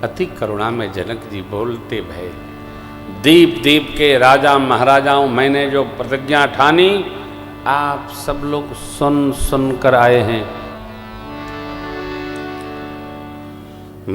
अति करुणा में जनक जी बोलते भय, दीप दीप के राजा महाराजाओं, मैंने जो प्रतिज्ञा ठानी आप सब लोग सुन सुन कर आए हैं।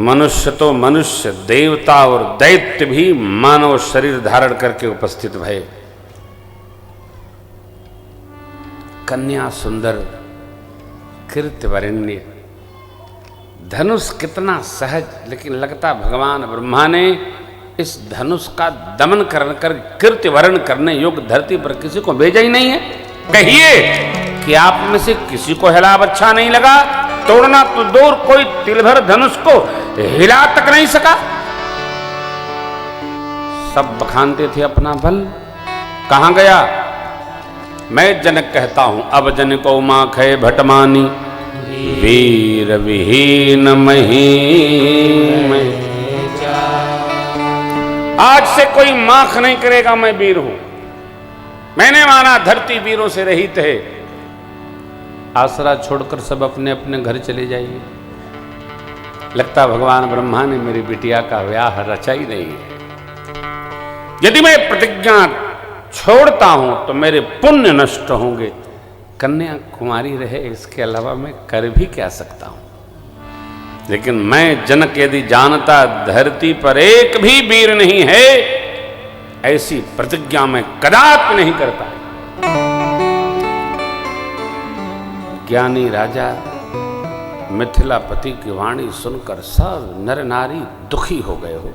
मनुष्य तो मनुष्य, देवता और दैत्य भी मानव शरीर धारण करके उपस्थित भये। कन्या सुंदर, कीर्तिवरेण्य, धनुष कितना सहज, लेकिन लगता भगवान ब्रह्मा ने इस धनुष का दमन कर कीर्तिवरण करने योग्य धरती पर किसी को भेजा ही नहीं है। कहिए कि आप में से किसी को हिलाव अच्छा नहीं लगा? तोड़ना तो दूर, कोई तिल भर धनुष को हिला तक नहीं सका। सब बखानते थे अपना बल। कहां गया? मैं जनक कहता हूं, अब जन को माख है भटमानी, वीर विहीन महीम। आज से कोई माख नहीं करेगा मैं वीर हूं। मैंने माना धरती वीरों से रहित है। आसरा छोड़कर सब अपने अपने घर चले जाइए। लगता भगवान ब्रह्मा ने मेरी बिटिया का ब्याह रचा ही नहीं है। यदि मैं प्रतिज्ञा छोड़ता हूं तो मेरे पुण्य नष्ट होंगे। कन्या कुमारी रहे, इसके अलावा मैं कर भी क्या सकता हूं? लेकिन मैं जनक यदि जानता धरती पर एक भी वीर नहीं है, ऐसी प्रतिज्ञा मैं कदापि नहीं करता। ज्ञानी राजा मिथिलापति की वाणी सुनकर सब नर नारी दुखी हो गए हो।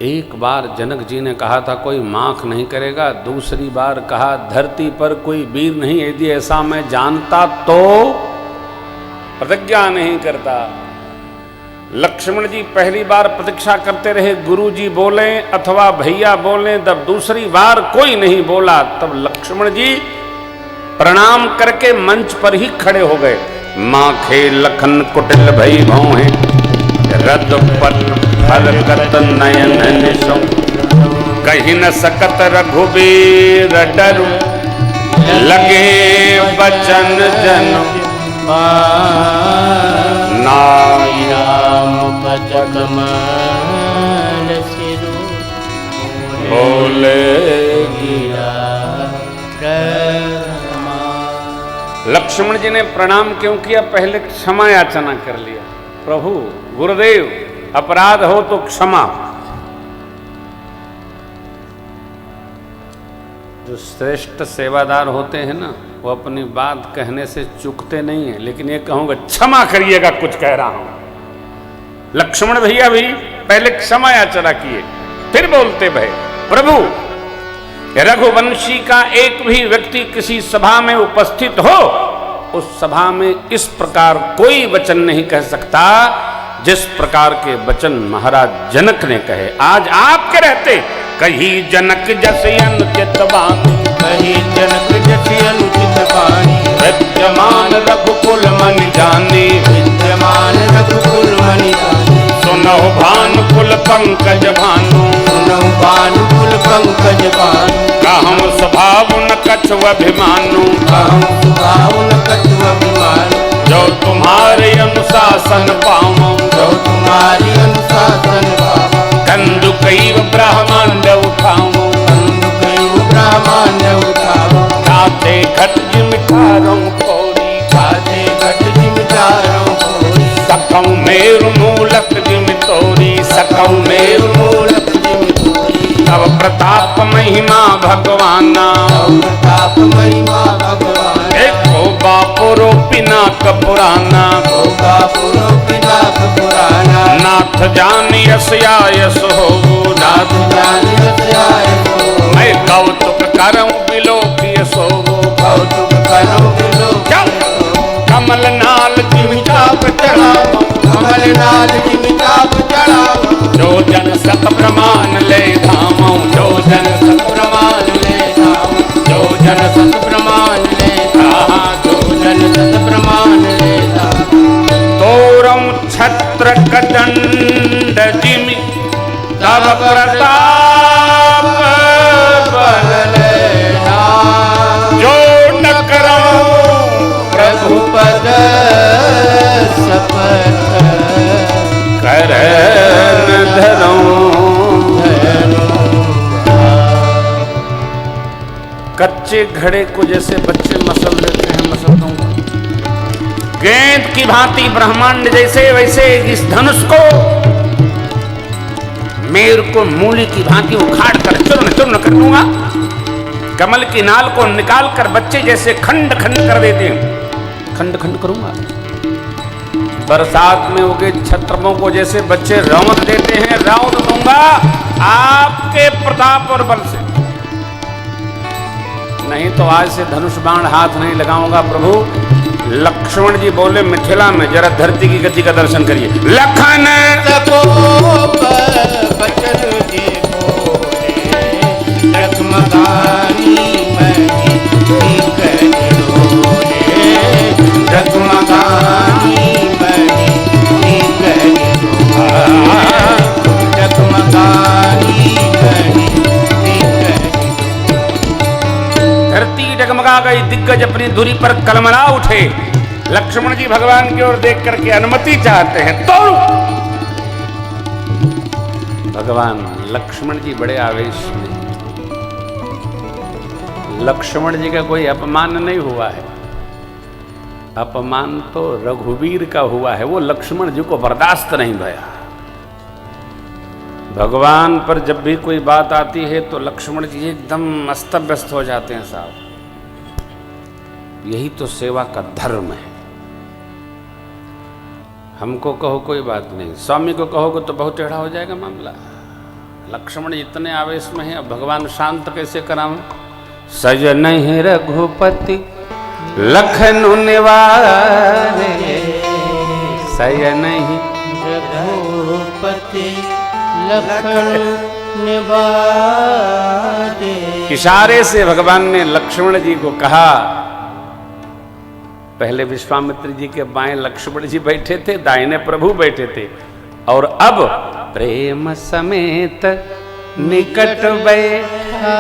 एक बार जनक जी ने कहा था कोई माख नहीं करेगा, दूसरी बार कहा धरती पर कोई वीर नहीं, यदि ऐसा मैं जानता तो प्रतिज्ञा नहीं करता। लक्ष्मण जी पहली बार प्रतीक्षा करते रहे, गुरु जी बोले अथवा भैया बोले, तब दूसरी बार कोई नहीं बोला। तब लक्ष्मण जी प्रणाम करके मंच पर ही खड़े हो गए। माखे लखन कुटिल भई भौं है, रद पल फलकत नयन निशो, कहीं न सकत रघुबीर डरु, लगे बचन जन नाम बोले गिरा। लक्ष्मण जी ने प्रणाम क्यों किया? पहले क्षमा याचना कर लिया। प्रभु गुरुदेव, अपराध हो तो क्षमा। जो श्रेष्ठ सेवादार होते हैं ना, वो अपनी बात कहने से चूकते नहीं है। लेकिन ये कहूंगा क्षमा करिएगा, कुछ कह रहा हूं। लक्ष्मण भैया भी पहले क्षमा याचना किए, फिर बोलते भय प्रभु, रघुवंशी का एक भी व्यक्ति किसी सभा में उपस्थित हो, उस सभा में इस प्रकार कोई वचन नहीं कह सकता जिस प्रकार के वचन महाराज जनक ने कहे। आज आपके रहते कही जनक जैसे अनुचित बानी, कही जनक जैसे अनुचित बानी, विद्यमान रघुकुल मन जानी, विद्यमान रघुकुल मणि जानी, सुनहु भानुकुल पंकज भानु, सुनहु भानुकुल पंकज भानु, कहम स्वभाव न कछु अभिमानु, कहम स्वभाव न कछु अभिमानु, जो तुम्हारे अनुशासन पाऊं, जो तुम्हारी अनुशासन पाऊं, कंदुकैव ब्रह्मांड उठाऊं, कंदुकैव ब्रह्मांड उठाऊं, खाते घट जिमिठारों कोरी, खाते घट जिमिठारों कोरी, सकौ मेरु मूलक जिमितोरी, सकौ मेरु मूलक जिमितोरी, तव प्रताप महिमा भगवाना, तव प्रताप महिमा भगवान, एको बापुरो पिनाक पुराना, ओ बापुरो पिनाक पुराना, नाथ जानी यस हो, नाथ जानी रसयाय हो, मैं कौतुक करऊं बिलोकी सो, कौतुक करो बिलोक कमल नाल जिमिताप चढ़ाऊं, कमल नाथ जिमिताप चढ़ाऊं, जो जन सत प्रमाण ले धामों, जो जन सत प्रमाण ले धाऊं, जो जन सत प्रमाण ले धाऊं, जो जन सत प्रमाण ले धाऊं, तोरम छत्र कदंड जिमि तव प्रताप बल ले धाऊं, जो न करऊं प्रभु पद शपथ करन धरूं। कच्चे घड़े को जैसे बच्चे मसल लेते हैं, मसल दूंगा। गेंद की भांति ब्रह्मांड जैसे, वैसे इस धनुष को मेर को मूली की भांति उखाड़ कर चूर्ण चूर्ण कर दूंगा। कमल की नाल को निकाल कर बच्चे जैसे खंड खंड कर देते हैं, खंड खंड करूंगा। बरसात में उगे छत्रमों को जैसे बच्चे रौंद देते हैं, रौंद दूंगा आपके प्रताप और बल से। नहीं तो आज से धनुष बाण हाथ नहीं लगाऊंगा प्रभु। लक्ष्मण जी बोले मिथिला में, जरा धरती की गति का दर्शन करिए। लखन बचन जी बोले जगमगानी मही कर डोले, जगमगानी मही कर डोले, जगमगानी मही कर। धरती डगमगा गई, दिग्गज अपनी दूरी पर कलमला उठे। लक्ष्मण जी भगवान की ओर देख करके अनुमति चाहते हैं, तोड़ो। भगवान लक्ष्मण जी बड़े आवेश में। लक्ष्मण जी का कोई अपमान नहीं हुआ है, अपमान तो रघुवीर का हुआ है। वो लक्ष्मण जी को बर्दाश्त नहीं भया। भगवान पर जब भी कोई बात आती है तो लक्ष्मण जी एकदम अस्त व्यस्त हो जाते हैं साहब। यही तो सेवा का धर्म है। हमको कहो कोई बात नहीं, स्वामी को कहोगे तो बहुत टेढ़ा हो जाएगा मामला। लक्ष्मण इतने आवेश में है, अब भगवान शांत कैसे कराऊं। सजन है रघुपति लखनु निवारे, सजन ही रघुपति लखनु निवारे। इशारे से भगवान ने लक्ष्मण जी को कहा। पहले विश्वामित्र जी के बाएं लक्ष्मण जी बैठे थे, दाहिने प्रभु बैठे थे, और अब प्रेम समेत निकट बैठा।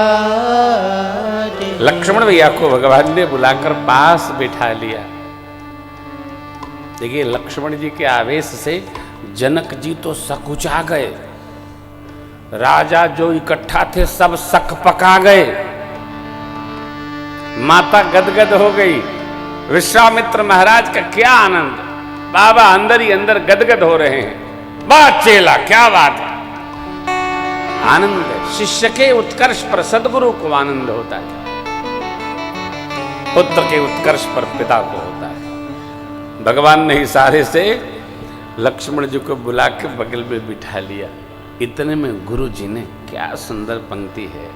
लक्ष्मण भैया को भगवान ने बुलाकर पास बिठा लिया। देखिए लक्ष्मण जी के आवेश से जनक जी तो सकुचा गए, राजा जो इकट्ठा थे सब सक पका गए, माता गदगद हो गई। विश्वामित्र महाराज का क्या आनंद, बाबा अंदर ही अंदर गदगद हो रहे हैं। बात चेला, क्या बात है, आनंद है। शिष्य के उत्कर्ष पर सदगुरु को आनंद होता है, पुत्र के उत्कर्ष पर पिता को होता है। भगवान ने इशारे से लक्ष्मण जी को बुला के बगल में बिठा लिया। इतने में गुरु जी ने, क्या सुंदर पंक्ति है,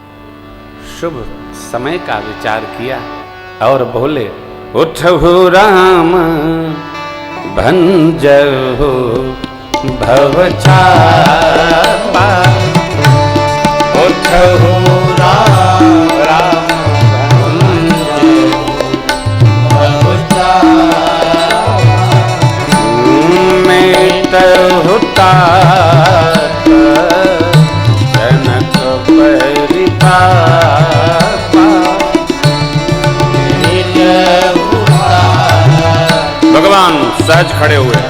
शुभ समय का विचार किया और बोले, उठहु राम भंजहु भवचापा, उठहु राम भंजहु भवचापा, मेटहु तात जनक परितापा। भगवान सहज खड़े हुए,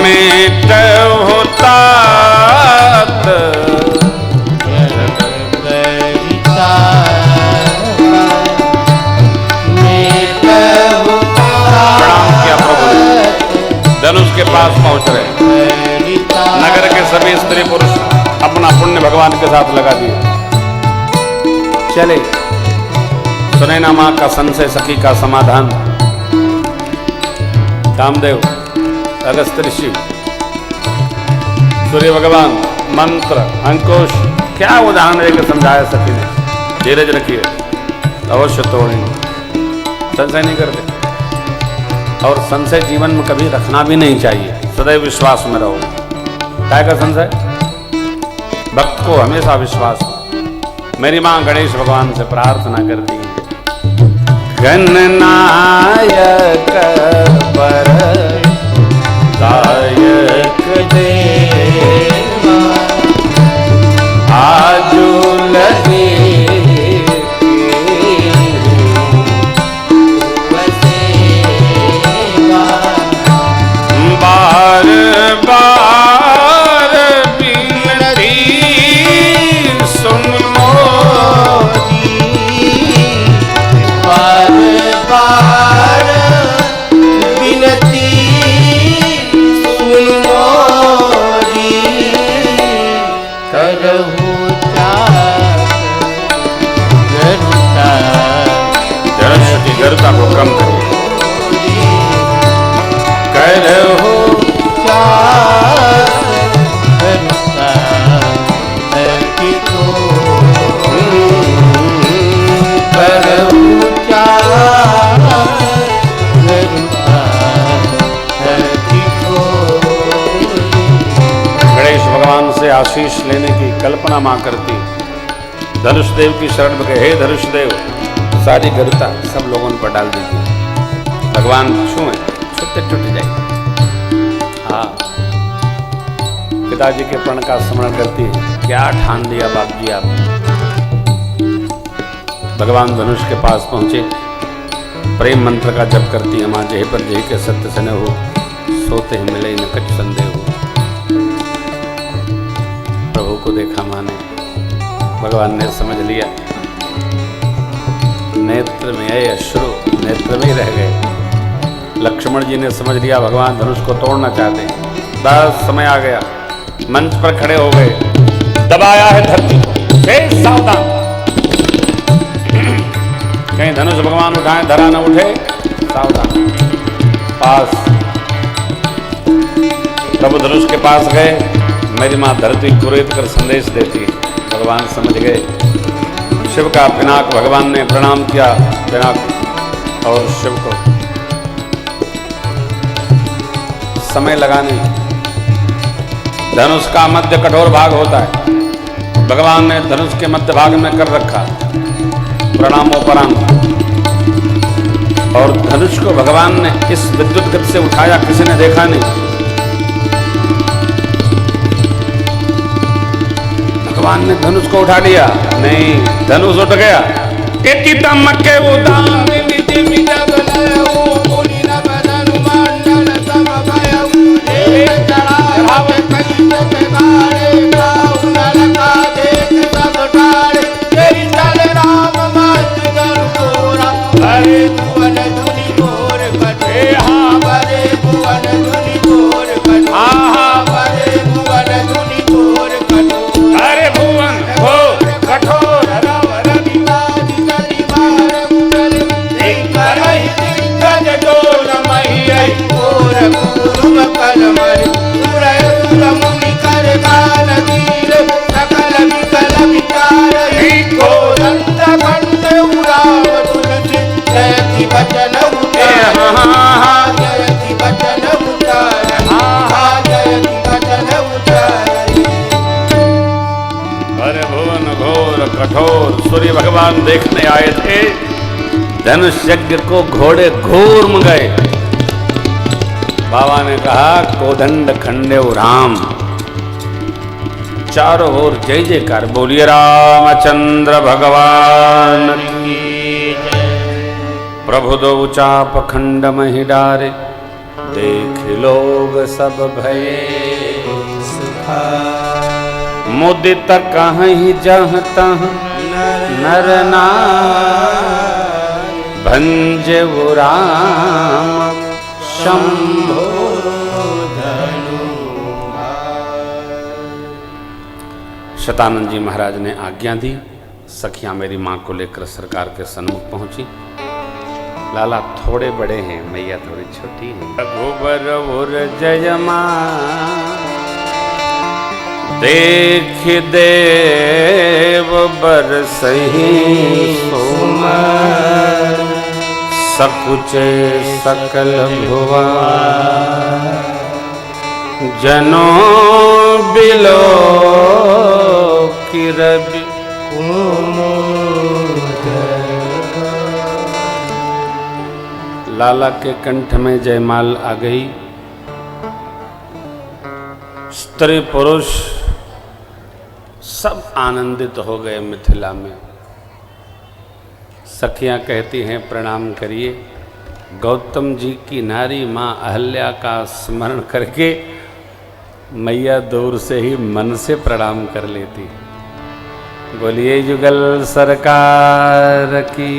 मेटहु तात प्रणाम किया प्रभु ने। धनुष के पास पहुंच रहे, नगर के सभी स्त्री पुरुष अपना पुण्य भगवान के साथ लगा दिए। चले, सुनैना मां का संशय सखी का समाधान। कामदेव, अगस्त ऋषि, सूर्य भगवान, मंत्र, अंकुश, क्या उदाहरण देकर समझाया सखी ने। धीरज रखिए, अवश्य तोड़ेंगे, संशय नहीं करते। और संशय जीवन में कभी रखना भी नहीं चाहिए, सदैव विश्वास में रहो। क्या का संशय? भक्त को हमेशा विश्वास। मेरी मां गणेश भगवान से प्रार्थना करती है, गणनायक पर दायक देवा, आजू लगे करहु करता है कि तो करहु करता है कि तो गणेश भगवान से आशीष लेने की कल्पना मां करती। धनुष देव की शरण में गए, हे धनुष देव सारी गरुता सब लोगों पर डाल दीजिए। भगवान छुए छूते टूट जाए। हाँ, पिताजी के प्रण का स्मरण करती है। क्या ठान दिया बाप जी आप। भगवान धनुष के पास पहुंचे, प्रेम मंत्र का जप करती है मां। जय पर जय के सत्य सने हो, सोते ही मिले न कछ संदेह हो। प्रभु को देखा मां ने, भगवान ने समझ लिया। नेत्र में आए अश्रु, नेत्र में ही रह गए। लक्ष्मण जी ने समझ लिया भगवान धनुष को तोड़ना चाहते हैं। बस समय आ गया, मंच पर खड़े हो गए। दबाया है धरती को, शेष सावधान। कहीं धनुष भगवान उठाए धरा न उठे, सावधान। पास प्रभु धनुष के पास गए। मेरी माँ धरती कुरेद कर संदेश देती है। भगवान समझ गए। शिव का पिनाक भगवान ने प्रणाम किया, पिनाक और शिव को। समय लगाने, धनुष का मध्य कठोर भाग होता है। भगवान ने धनुष के मध्य भाग में कर रखा प्रणामोपरांत। और धनुष को भगवान ने इस विद्युत गति से उठाया, किसी ने देखा नहीं। भगवान ने धनुष को उठा लिया, नहीं, धनुष उठ गया। के उदान कठोर सूर्य भगवान देखने आए थे। धनुष यज्ञ को घोड़े घूर्म गए। बाबा ने कहा कोदंड खंडेव राम। चारों ओर जय जयकार, बोलिए रामचंद्र भगवान की जय। प्रभु दो चाप खंड मही डारे, देख लोग सब भये मुदित कहीं जहाँ तहाँ नर नारी भंजे राम शंभो धनु। शतानंद जी महाराज ने आज्ञा दी। सखियां मेरी माँ को लेकर सरकार के सन्मुख पहुंची। लाला थोड़े बड़े हैं, मैया थोड़ी छोटी है। रघुबर उर जय मां देख देव बरसहि सुमन, सकुचे सकल भुवन जनों बिलो की रवि लाला के कंठ में जयमाल आ गई। स्त्री पुरुष सब आनंदित हो गए मिथिला में। सखियां कहती हैं प्रणाम करिए। गौतम जी की नारी माँ अहल्या का स्मरण करके मैया दूर से ही मन से प्रणाम कर लेती। बोलिए युगल सरकार की।